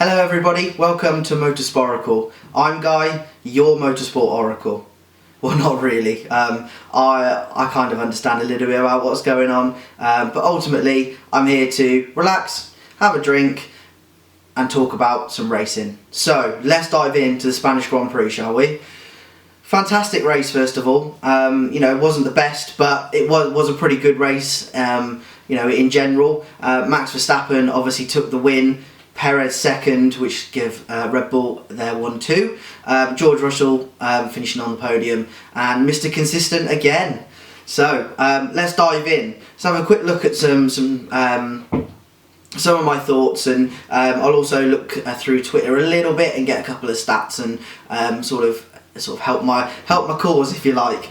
Hello everybody, welcome to Motorsporacle. I'm Guy, your motorsport oracle. Well, not really. I kind of understand a little bit about what's going on, but ultimately I'm here to relax, have a drink and talk about some racing. So let's dive into the Spanish Grand Prix, shall we? Fantastic race, first of all. It wasn't the best, but it was a pretty good race. In general, Max Verstappen obviously took the win. Perez second, which give Red Bull their 1-2. George Russell finishing on the podium, and Mr. Consistent again. So let's dive in. Let's have a quick look at some of my thoughts, and I'll also look through Twitter a little bit and get a couple of stats and sort of help my cause, if you like.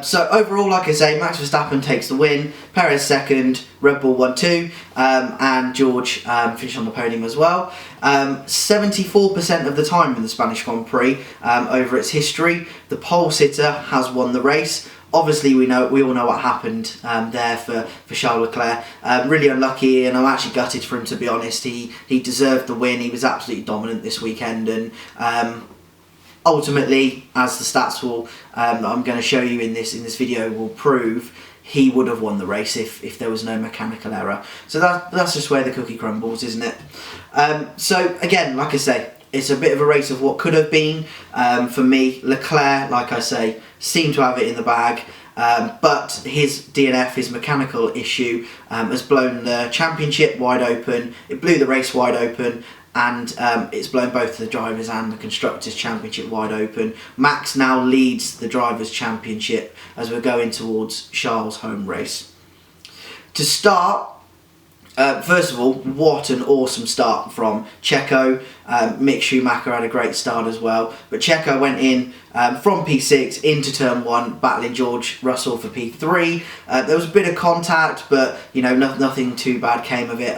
So overall, like I say, Max Verstappen takes the win, Perez second, Red Bull 1-2, and George finished on the podium as well. 74% of the time in the Spanish Grand Prix over its history, the pole sitter has won the race. Obviously, we all know what happened there for Charles Leclerc. Really unlucky, and I'm actually gutted for him, to be honest. He deserved the win. He was absolutely dominant this weekend, and ultimately, as the stats that I'm going to show you in this video will prove, he would have won the race if there was no mechanical error. So that's just where the cookie crumbles, isn't it? So again, like I say, it's a bit of a race of what could have been. For me, Leclerc, like I say, seemed to have it in the bag. But his DNF, his mechanical issue, has blown the championship wide open. It blew the race wide open. And it's blown both the Drivers' and the Constructors' Championship wide open. Max now leads the Drivers' Championship as we're going towards Charles' home race. To start, first of all, what an awesome start from Checo. Mick Schumacher had a great start as well. But Checo went in from P6 into Turn 1, battling George Russell for P3. There was a bit of contact, but nothing too bad came of it.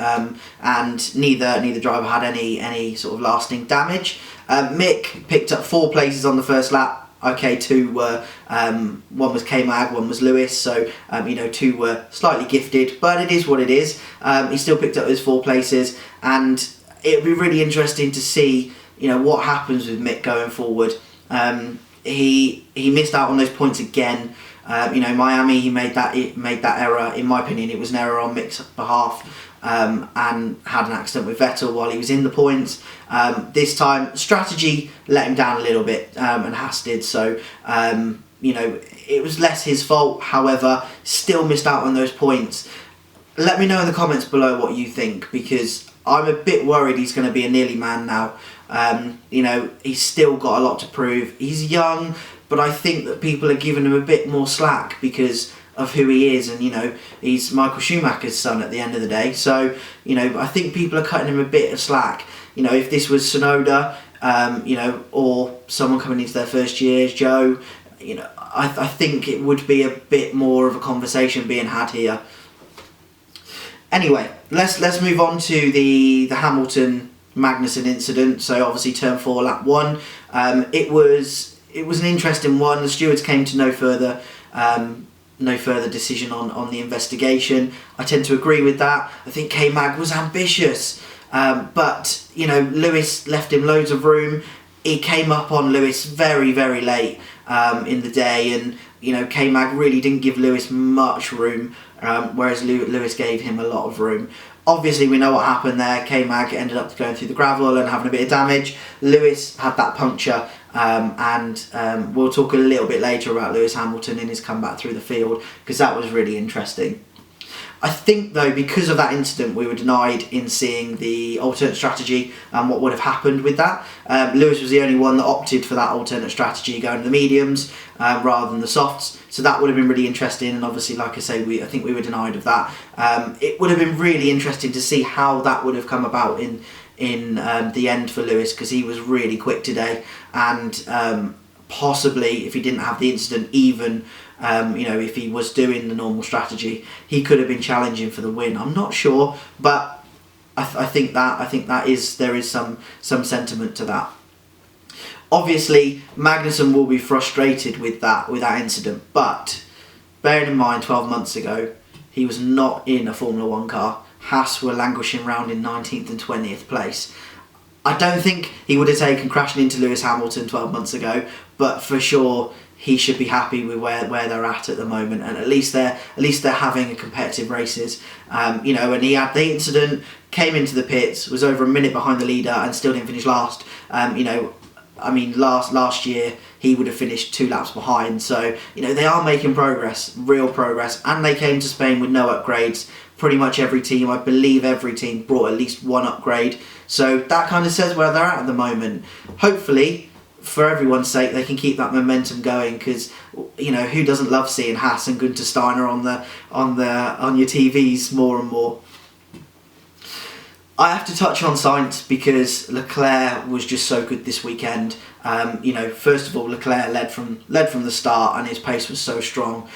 And neither driver had any sort of lasting damage. Mick picked up 4 places on the first lap. Okay, 2 were, one was K-Mag, one was Lewis, so 2 were slightly gifted, but it is what it is. He still picked up those 4 places, and it'll be really interesting to see what happens with Mick going forward. He missed out on those points again. Miami, he made that error. In my opinion, it was an error on Mick's behalf. And had an accident with Vettel while he was in the points. This time, strategy let him down a little bit, and Haas did, so it was less his fault. However, still missed out on those points. Let me know in the comments below what you think, because I'm a bit worried he's going to be a nearly man now. He's still got a lot to prove. He's young, but I think that people are giving him a bit more slack because of who he is, and he's Michael Schumacher's son at the end of the day. So I think people are cutting him a bit of slack. If this was Sonoda, or someone coming into their first year, Joe, I think it would be a bit more of a conversation being had here. Anyway, let's move on to the Hamilton Magnussen incident. So obviously Turn 4, lap 1. It was an interesting one. The stewards came to no further decision on the investigation. I tend to agree with that. I think K-Mag was ambitious, but Lewis left him loads of room. He came up on Lewis very, very late in the day, and K-Mag really didn't give Lewis much room, whereas Lewis gave him a lot of room. Obviously, we know what happened there. K-Mag ended up going through the gravel and having a bit of damage. Lewis had that puncture, and we'll talk a little bit later about Lewis Hamilton and his comeback through the field, because that was really interesting. I think, though, because of that incident, we were denied in seeing the alternate strategy and what would have happened with that. Lewis was the only one that opted for that alternate strategy, going to the mediums rather than the softs. So that would have been really interesting, and obviously, like I say, I think we were denied of that. It would have been really interesting to see how that would have come about in the end for Lewis, because he was really quick today, and possibly if he didn't have the incident, even if he was doing the normal strategy, he could have been challenging for the win. I'm not sure, but I think there is some sentiment to that. Obviously, Magnussen will be frustrated with that incident, but bearing in mind 12 months ago, he was not in a Formula 1 car. Haas were languishing around in 19th and 20th place. I don't think he would have taken crashing into Lewis Hamilton 12 months ago, but for sure he should be happy with where they're at the moment, and at least they're having a competitive races. You know, and he had the incident, came into the pits, was over a minute behind the leader, and still didn't finish last. You know, I mean, last year he would have finished 2 laps behind. So you know, they are making progress, real progress, and they came to Spain with no upgrades. Pretty much every team, I believe every team, brought at least 1 upgrade. So that kind of says where they're at the moment. Hopefully, for everyone's sake, they can keep that momentum going, because you know, who doesn't love seeing Haas and Günther Steiner on your TVs more and more. I have to touch on Sainz because Leclerc was just so good this weekend. You know, first of all, Leclerc led from the start, and his pace was so strong.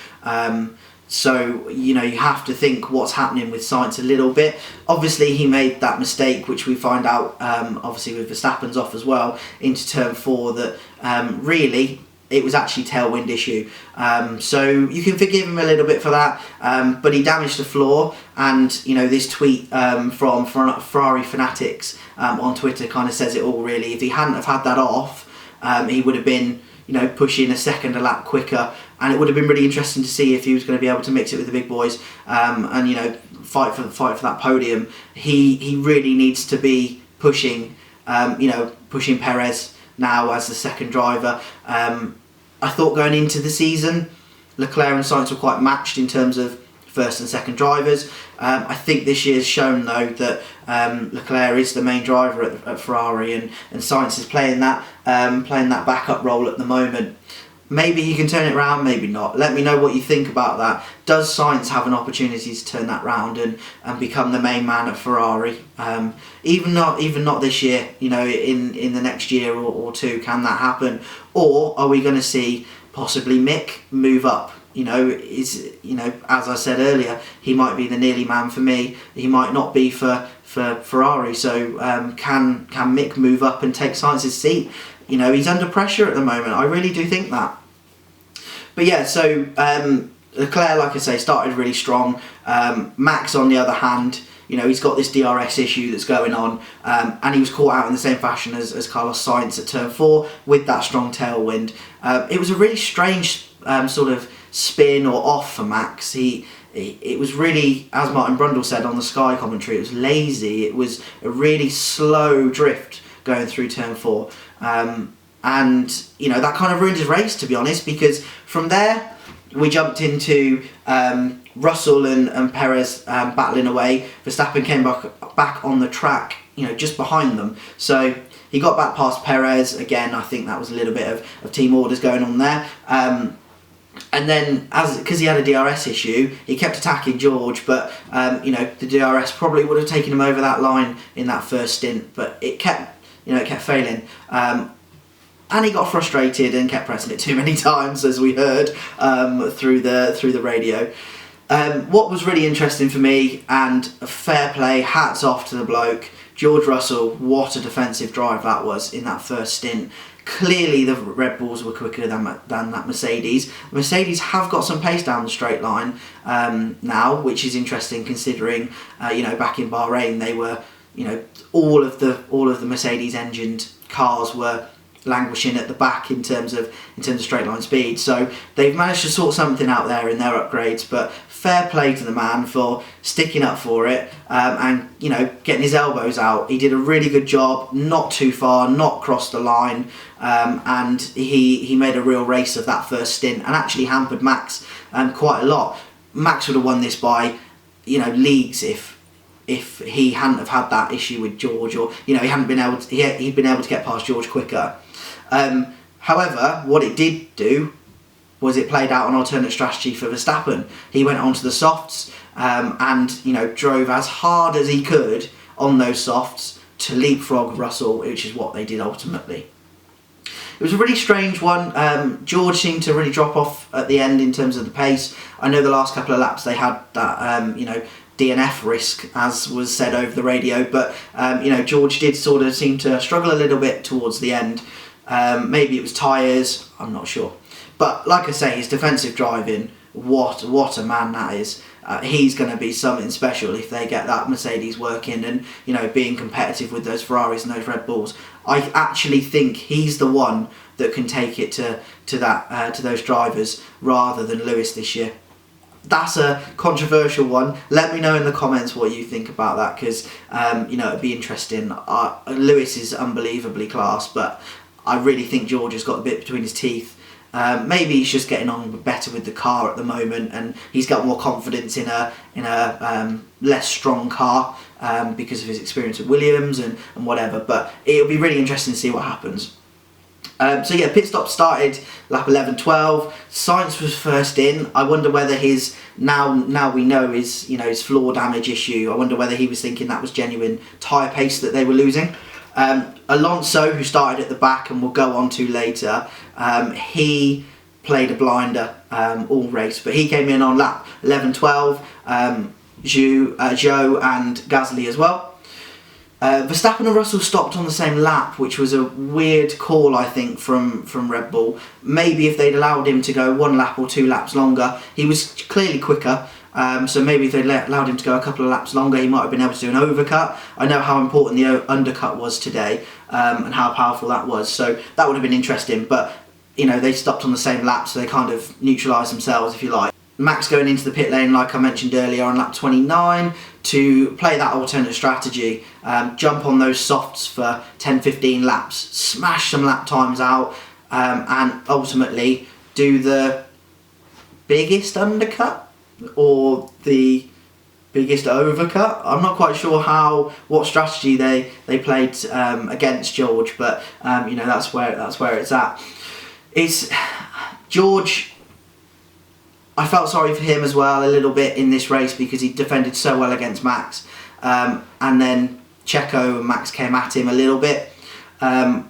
So, you know, you have to think what's happening with Sainz a little bit. Obviously, he made that mistake, which we find out, obviously, with Verstappen's off as well, into turn 4, that really it was actually tailwind issue. So you can forgive him a little bit for that, but he damaged the floor. And, you know, this tweet from Ferrari Fanatics on Twitter kind of says it all, really. If he hadn't have had that off, he would have been, you know, pushing a second a lap quicker, and it would have been really interesting to see if he was going to be able to mix it with the big boys, and you know, fight for that podium. He really needs to be pushing, you know, pushing Perez now as the second driver. I thought going into the season, Leclerc and Sainz were quite matched in terms of first and second drivers. I think this year's shown though that Leclerc is the main driver at Ferrari, and Sainz is playing that backup role at the moment. Maybe he can turn it around, maybe not. Let me know what you think about that. Does Sainz have an opportunity to turn that round and become the main man at Ferrari? Even not this year, you know, in the next year or two, can that happen? Or are we going to see possibly Mick move up? You know, as I said earlier, he might be the nearly man for me. He might not be for Ferrari. So can Mick move up and take Sainz's seat? You know, he's under pressure at the moment. I really do think that. But yeah, so Leclerc, like I say, started really strong. Max, on the other hand, you know, he's got this DRS issue that's going on, and he was caught out in the same fashion as Carlos Sainz at turn 4 with that strong tailwind. It was a really strange sort of spin or off for Max. It was really, as Martin Brundle said on the Sky commentary, it was lazy. It was a really slow drift going through turn 4. And, you know, that kind of ruined his race, to be honest, because from there we jumped into Russell and Perez battling away. Verstappen came back on the track, you know, just behind them. So he got back past Perez. Again, I think that was a little bit of team orders going on there. And then, because he had a DRS issue, he kept attacking George, but you know, the DRS probably would have taken him over that line in that first stint, but it kept failing. And he got frustrated and kept pressing it too many times, as we heard through the radio. What was really interesting for me, and fair play, hats off to the bloke, George Russell. What a defensive drive that was in that first stint. Clearly the Red Bulls were quicker than that Mercedes. Mercedes have got some pace down the straight line now, which is interesting considering you know, back in Bahrain they were, you know, all of the Mercedes engined cars were languishing at the back in terms of straight line speed. So they've managed to sort something out there in their upgrades, but fair play to the man for sticking up for it and, you know, getting his elbows out. He did a really good job, not too far, not crossed the line, and he made a real race of that first stint and actually hampered Max quite a lot. Max would have won this by, you know, leagues if he hadn't have had that issue with George, or, you know, he'd been able to get past George quicker. However, what it did do was it played out an alternate strategy for Verstappen. He went onto the softs and, you know, drove as hard as he could on those softs to leapfrog Russell, which is what they did ultimately. It was a really strange one. George seemed to really drop off at the end in terms of the pace. I know the last couple of laps they had that, you know, DNF risk, as was said over the radio, but you know, George did sort of seem to struggle a little bit towards the end. Maybe it was tyres, I'm not sure. But like I say, his defensive driving, what a man that is. he's going to be something special if they get that Mercedes working and, you know, being competitive with those Ferraris and those Red Bulls. I actually think he's the one that can take it to those drivers rather than Lewis this year. That's a controversial one. Let me know in the comments what you think about that, because you know, it'd be interesting. Lewis is unbelievably class, but I really think George has got a bit between his teeth. Maybe he's just getting on better with the car at the moment, and he's got more confidence in a less strong car because of his experience at Williams and whatever. But it'll be really interesting to see what happens. So yeah, pit stop started lap 11-12. Sainz was first in. I wonder whether his now we know his floor damage issue. I wonder whether he was thinking that was genuine tyre pace that they were losing. Alonso, who started at the back and we'll go on to later, he played a blinder all race, but he came in on lap 11-12. Zhou and Gasly as well. Verstappen and Russell stopped on the same lap, which was a weird call, I think, from Red Bull. Maybe if they'd allowed him to go 1 lap or 2 laps longer, he was clearly quicker. So maybe if they'd allowed him to go a couple of laps longer, he might have been able to do an overcut. I know how important the undercut was today and how powerful that was. So that would have been interesting. But, you know, they stopped on the same lap, so they kind of neutralised themselves, if you like. Max going into the pit lane, like I mentioned earlier, on lap 29 to play that alternate strategy, jump on those softs for 10-15 laps, smash some lap times out, and ultimately do the biggest undercut or the biggest overcut. I'm not quite sure what strategy they played against George, but you know, that's where it's at. It's George. I felt sorry for him as well a little bit in this race because he defended so well against Max, and then Checo and Max came at him a little bit, and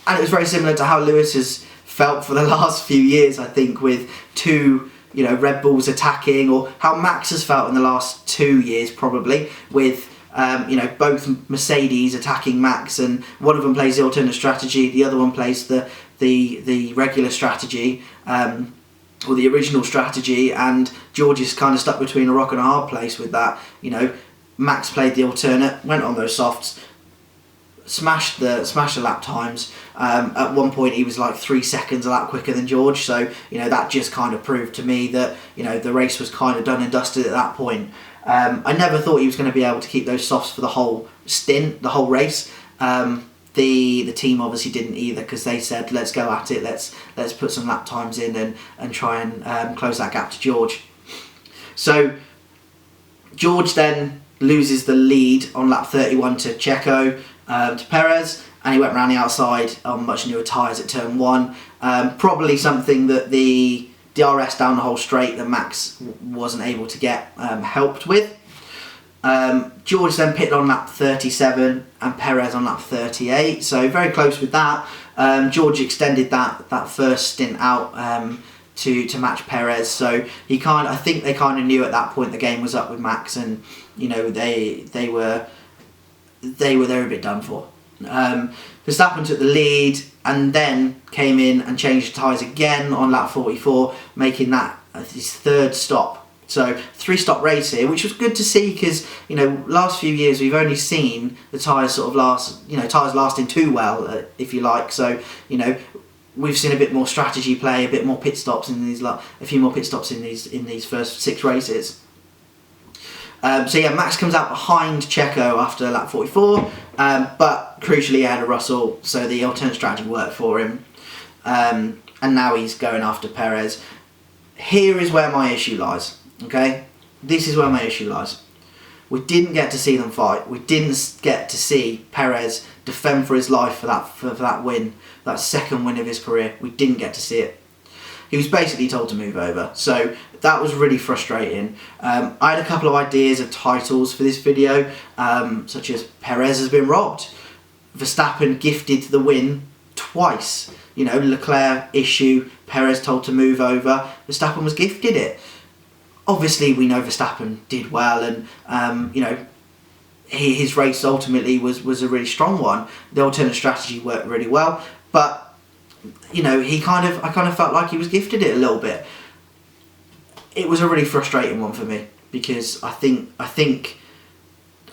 it was very similar to how Lewis has felt for the last few years, I think, with 2 Red Bulls attacking, or how Max has felt in the last 2 years probably with both Mercedes attacking Max, and one of them plays the alternate strategy, the other one plays the regular strategy. Or the original strategy, and George is kind of stuck between a rock and a hard place with that. You know, Max played the alternate, went on those softs, smashed the lap times. At one point, he was like 3 seconds a lap quicker than George. So that just kind of proved to me that the race was kind of done and dusted at that point. I never thought he was going to be able to keep those softs for the whole stint, the whole race. The team obviously didn't either, because they said, let's go at it, let's put some lap times in and try and close that gap to George. So George then loses the lead on lap 31 to Checo, to Perez, and he went around the outside on much newer tyres at turn 1. Probably something that the DRS down the whole straight that Max wasn't able to get helped with. George then pitted on lap 37 and Perez on lap 38, so very close with that. George extended that first stint out to match Perez, so I think they kind of knew at that point the game was up with Max, and they were a bit done for. Verstappen took the lead and then came in and changed tyres again on lap 44, making that his 3rd stop. So 3-stop race here, which was good to see, because last few years we've only seen the tyres sort of tyres lasting too well, if you like. So we've seen a bit more strategy play, a bit more pit stops in these, a few more pit stops in these first 6 races. So yeah, Max comes out behind Checo after lap 44, but crucially ahead of Russell, so the alternate strategy worked for him, and now he's going after Perez. Here is where my issue lies. Okay, this is where my issue lies. We didn't get to see them fight. We didn't get to see Perez defend for his life for that win, that 2nd win of his career. We didn't get to see it. He was basically told to move over, so that was really frustrating. I had a couple of ideas of titles for this video, such as Perez has been robbed, Verstappen gifted the win twice. Leclerc issue, Perez told to move over, Verstappen was gifted it. Obviously, we know Verstappen did well, and his race ultimately was a really strong one. The alternate strategy worked really well, but I kind of felt like he was gifted it a little bit. It was a really frustrating one for me. because I think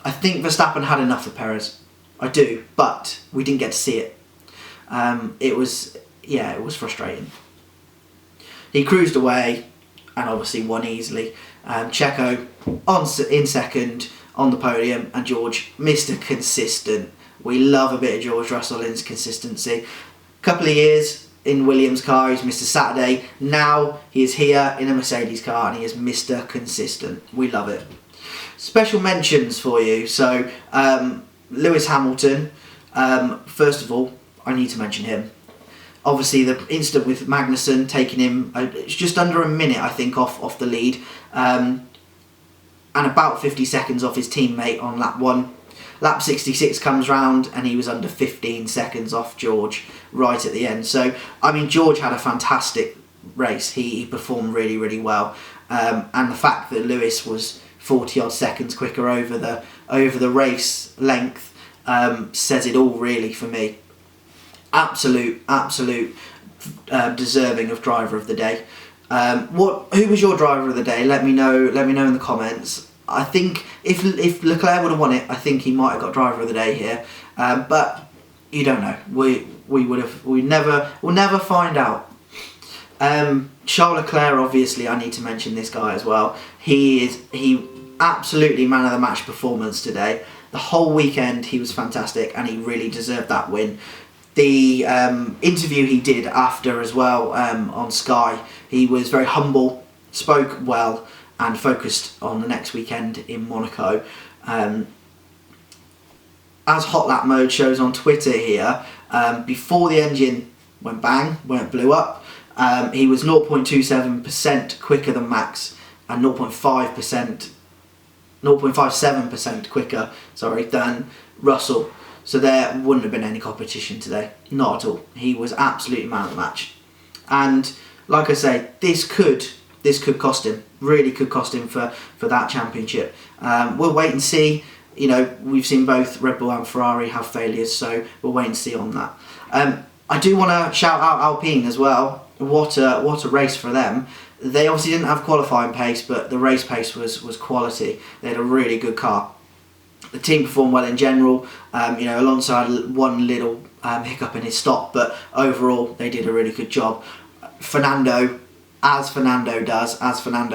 Verstappen had enough of Perez. I do, but we didn't get to see it. It was frustrating. He cruised away and obviously won easily. Checo in second on the podium, and George, Mr. Consistent. We love a bit of George Russell in his consistency. Couple of years in Williams' car, he's Mr. Saturday. Now he is here in a Mercedes car and he is Mr. Consistent. We love it. Special mentions for you. So Lewis Hamilton, first of all, I need to mention him. Obviously the incident with Magnussen taking him, it's just under a minute I think off the lead, and about 50 seconds off his teammate on lap 1. Lap 66 comes round and he was under 15 seconds off George right at the end. So, I mean, George had a fantastic race. He performed really, really well. And the fact that Lewis was 40 odd seconds quicker over the race length says it all really for me. Absolute deserving of driver of the day. Who was your driver of the day? Let me know in the comments. I think if Leclerc would have won it, I think he might have got driver of the day here. But you don't know. We'll never find out. Charles Leclerc, obviously, I need to mention this guy as well. He absolutely man of the match performance today. The whole weekend he was fantastic and he really deserved that win. The interview he did after as well on Sky, he was very humble, spoke well, and focused on the next weekend in Monaco. As Hot Lap Mode shows on Twitter here, before the engine went bang, when it blew up, he was 0.27% quicker than Max and 0.57% quicker, than Russell. So there wouldn't have been any competition today, not at all. He was absolutely man of the match. And like I say, this could cost him, really could cost him for that championship. We'll wait and see. You know, we've seen both Red Bull and Ferrari have failures, so we'll wait and see on that. I do want to shout out Alpine as well. What a race for them. They obviously didn't have qualifying pace, but the race pace was quality. They had a really good car. The team performed well in general. Alonso had one little hiccup in his stop, but overall they did a really good job. Fernando, as Fernando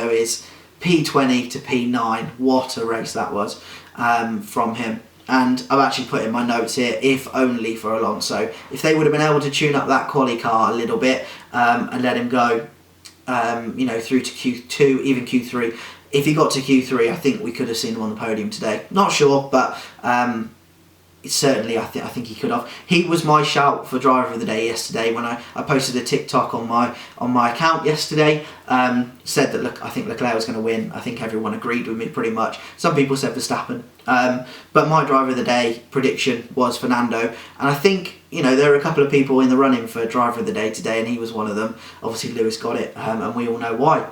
is, P20 to P9. What a race that was from him. And I've actually put in my notes here, if only for Alonso. If they would have been able to tune up that quali car a little bit and let him go, through to Q2, even Q3. If he got to Q3, I think we could have seen him on the podium today. Not sure, but certainly I think he could have. He was my shout for driver of the day yesterday when I posted a TikTok on my account yesterday. Said that I think Leclerc was going to win. I think everyone agreed with me pretty much. Some people said Verstappen, but my driver of the day prediction was Fernando. And I think there are a couple of people in the running for driver of the day today, and he was one of them. Obviously Lewis got it, and we all know why.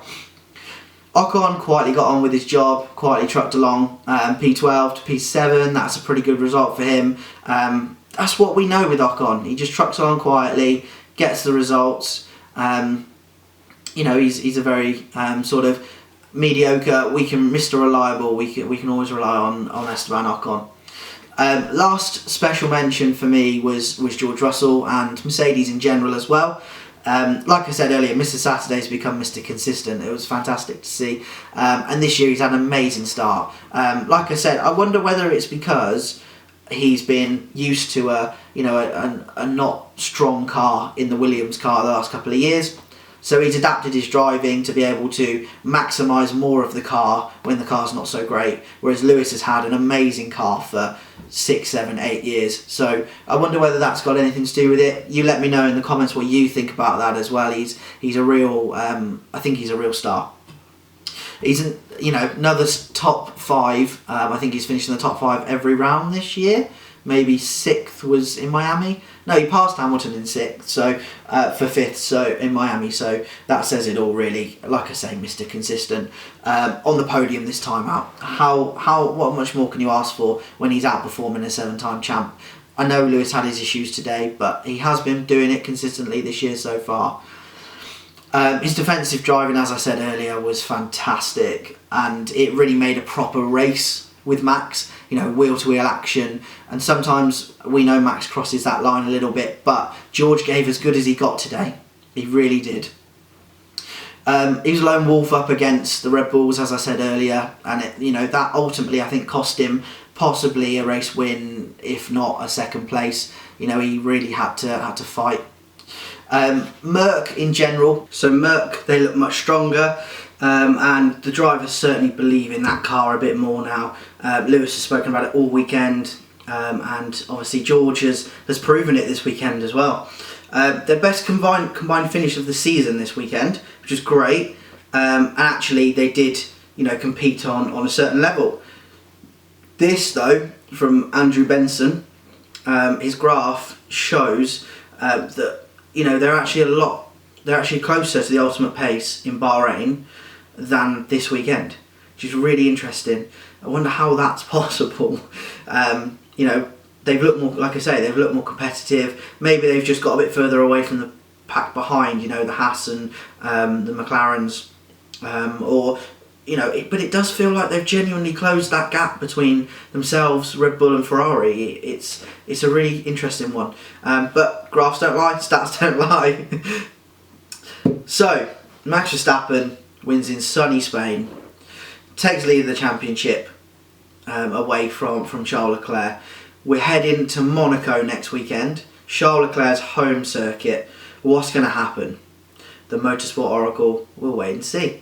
Ocon quietly got on with his job, quietly trucked along, P12 to P7, that's a pretty good result for him. That's what we know with Ocon, he just trucks along quietly, gets the results. He's a very sort of mediocre, Mr. Reliable, we can always rely on Esteban Ocon. Last special mention for me was George Russell and Mercedes in general as well. Like I said earlier, Mr. Saturday's become Mr. Consistent. It was fantastic to see, and this year he's had an amazing start. Like I said, I wonder whether it's because he's been used to a not strong car in the Williams car the last couple of years. So he's adapted his driving to be able to maximise more of the car when the car's not so great. Whereas Lewis has had an amazing car for 6, 7, 8 years. So I wonder whether that's got anything to do with it. You let me know in the comments what you think about that as well. He's a real, I think he's a real star. He's another top 5. I think he's finished in the top 5 every round this year. Maybe 6th was in Miami. No, he passed Hamilton in 6th, so for 5th, so in Miami. So that says it all, really. Like I say, Mr. Consistent on the podium this time out. What much more can you ask for when he's outperforming a 7-time champ? I know Lewis had his issues today, but he has been doing it consistently this year so far. His defensive driving, as I said earlier, was fantastic, and it really made a proper race with Max, you know, wheel-to-wheel action, and sometimes we know Max crosses that line a little bit, but George gave as good as he got today. He really did. He was a lone wolf up against the Red Bulls, as I said earlier, and you know, that ultimately I think cost him possibly a race win, if not a second place. You know, he really had to fight. Merc in general, so Merc, they look much stronger, and the drivers certainly believe in that car a bit more now. Lewis has spoken about it all weekend, and obviously George has proven it this weekend as well. Their best combined finish of the season this weekend, which is great, and actually they did, you know, compete on a certain level. This though, from Andrew Benson, his graph shows that, you know, they're actually closer to the ultimate pace in Bahrain than this weekend, which is really interesting. I wonder how that's possible. You know, they've looked more, like I say, they've looked more competitive. Maybe they've just got a bit further away from the pack behind, you know, the Haas and the McLarens, or, you know, but it does feel like they've genuinely closed that gap between themselves, Red Bull and Ferrari. It's a really interesting one. But graphs don't lie, stats don't lie. So, Max Verstappen wins in sunny Spain, takes lead of the championship away from Charles Leclerc. We're heading to Monaco next weekend, Charles Leclerc's home circuit. What's going to happen? The Motorsport Oracle will wait and see.